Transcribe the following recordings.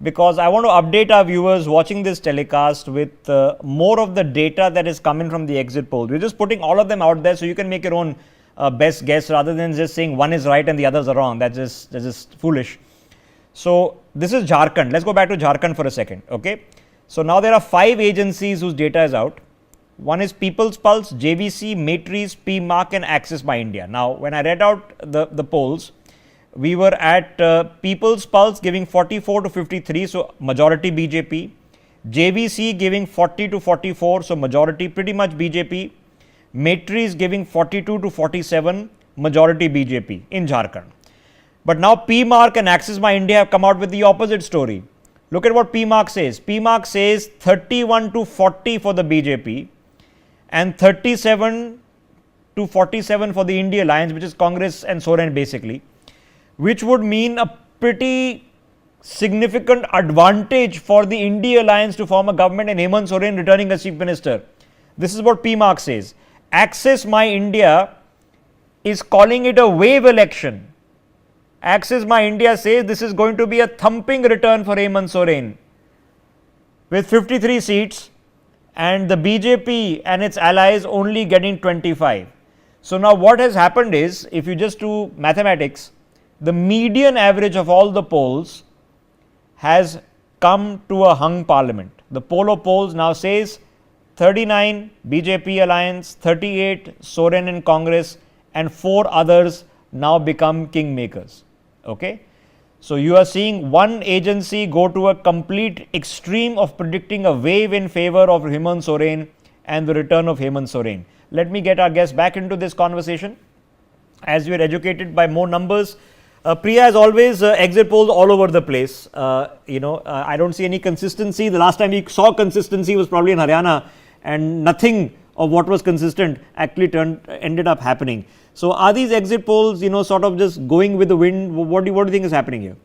because I want to update our viewers watching this telecast with more of the data that is coming from the exit polls. We're just putting all of them out there so you can make your own best guess rather than just saying one is right and the others are wrong. That's just foolish. So this is Jharkhand. Let's go back to Jharkhand for a second. Okay. So now there are 5 agencies whose data is out. One is People's Pulse, JVC, Matrix, PMark and Access by India. Now when I read out the polls, we were at People's Pulse giving 44 to 53, so majority BJP. JVC giving 40 to 44, so majority pretty much BJP. Matrix giving 42 to 47, majority BJP in Jharkhand. But now PMark and Access by India have come out with the opposite story. Look at what PMark says. PMark says 31 to 40 for the BJP and 37 to 47 for the India Alliance, which is Congress and Soren basically, which would mean a pretty significant advantage for the India Alliance to form a government and Hemant Soren returning as Chief Minister. This is what PMark says. Access My India is calling it a wave election. Access My India says this is going to be a thumping return for Hemant Soren with 53 seats and the BJP and its allies only getting 25. So now what has happened is, if you just do mathematics, the median average of all the polls has come to a hung parliament. The poll of polls now says 39 BJP alliance, 38 Soren and Congress and 4 others now become kingmakers. Okay. So you are seeing one agency go to a complete extreme of predicting a wave in favor of Hemant Soren and the return of Hemant Soren. Let me get our guests back into this conversation as we are educated by more numbers. Priya, as always, exit polls all over the place. I don't see any consistency. The last time we saw consistency was probably in Haryana, and nothing of what was consistent actually ended up happening. So are these exit polls, sort of just going with the wind? What do you think is happening here?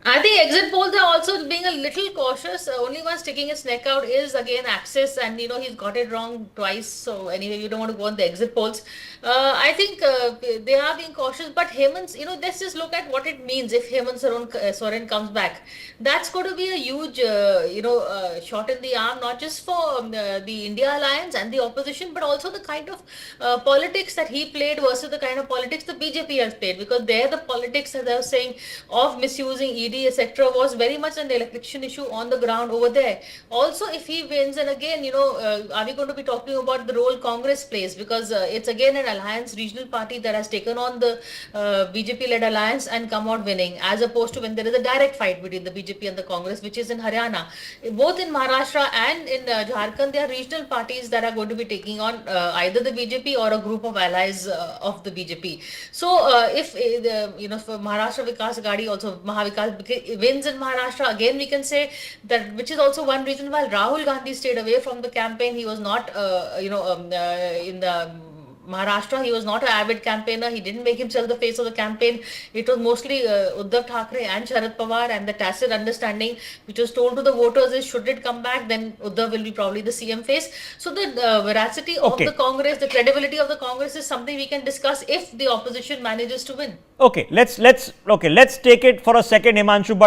I think exit polls are also being a little cautious. Only one sticking its neck out is again Access, and he's got it wrong twice. So anyway, you don't want to go on the exit polls. I think they are being cautious, but Hemant, let's just look at what it means if Hemant Soren comes back. That's going to be a huge, shot in the arm, not just for the India Alliance and the opposition, but also the kind of politics that he played versus the kind of politics the BJP has played. Because there, the politics, as I was saying, of misusing ED, etc., was very much an election issue on the ground over there. Also, if he wins, and again, are we going to be talking about the role Congress plays? Because it's again an alliance regional party that has taken on the BJP-led alliance and come out winning, as opposed to when there is a direct fight between the BJP and the Congress, which is in Haryana. Both in Maharashtra and in Jharkhand, there are regional parties that are going to be taking on either the BJP or a group of allies of the BJP. So, if for Maharashtra Vikas Aghadi, also Mahavikas wins in Maharashtra, again we can say that, which is also one reason why Rahul Gandhi stayed away from the campaign. He was not, in the Maharashtra, he was not an avid campaigner. He didn't make himself the face of the campaign. It was mostly Uddhav Thackeray and Sharad Pawar, and the tacit understanding which was told to the voters is, should it come back, then Uddhav will be probably the CM face. So the veracity of the Congress, the credibility of the Congress is something we can discuss if the opposition manages to win. Okay, let's take it for a second, Himanshu. But